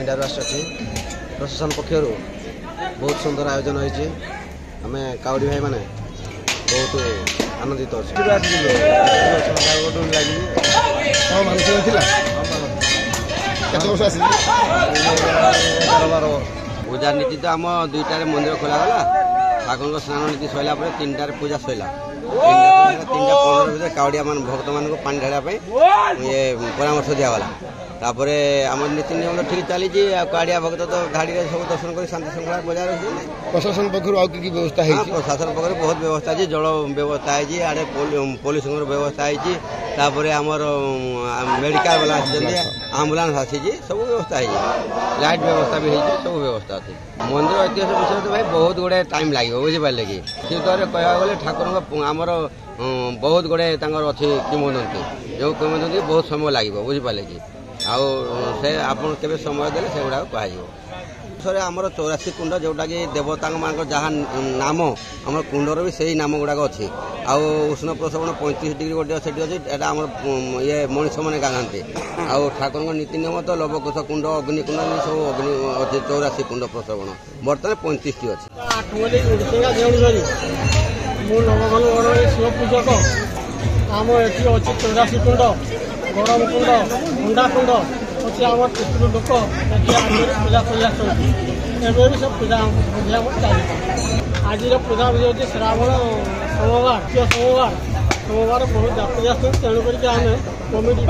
India आसी प्रशासन पक्षर बहुत सुंदर आयोजन होती आम काउड़ी भाई मैंने बहुत आनंदित पूजा नीति तो आम 2टार मंदिर खोलागला ठाकुर स्नान नीति सरला 3टार पूजा सरला 3:15 काउड़िया मान भक्त मान पानी ढाड़ा ये परामर्श दिगला तापर आम नीति नियम ठीक चली काड़िया भक्त तो धाड़ी सब दर्शन कर शांति श्रृंखला बजाय रही प्रशासन पक्ष व्यवस्था है प्रशासन पक्ष बहुत व्यवस्था है जल व्यवस्था है आड़े पुलिस व्यवस्था है आमर मेडिकल वाला आम्बुलांस आसी सब व्यवस्था है लाइट व्यवस्था भी है सब व्यवस्था अच्छी मंदिर ऐतिहासिक विषय तो भाई बहुत गुड़े टाइम लगे बुझिपारे कि शीघ्र कह गले ठाकुर आमर बहुत गुड़े अच्छी किंवदंती जो किंवदंती बहुत समय लगे बुझिपारे कि आउ से आप समय देले से गुड़ा कह आमर 84 कुंड जोटा कि देवता मान जहाँ नाम आम कुंडर भी से नाम गुड़ाक अच्छी आउ उष्ण प्रसवण 35 डिग्री गोटे से अच्छी आम ये मनीष मैंने गाँति आउ ठाकुर नीति नियम तो लवकुश कुंड अग्निकुंड सब अग्नि अच्छे 84 कुंड प्रसवण बर्तमान 35 टी अच्छी शिव पूजक आम ये अच्छी 84 कुंड गरम कुंड अंडा कुंड अच्छे आम पितृ लोक पूजा कर भी सब पूजा चलती आज पूजा भी होती श्रावण सोमवार सोमवार बहुत जाती तेणुक आम कमिटी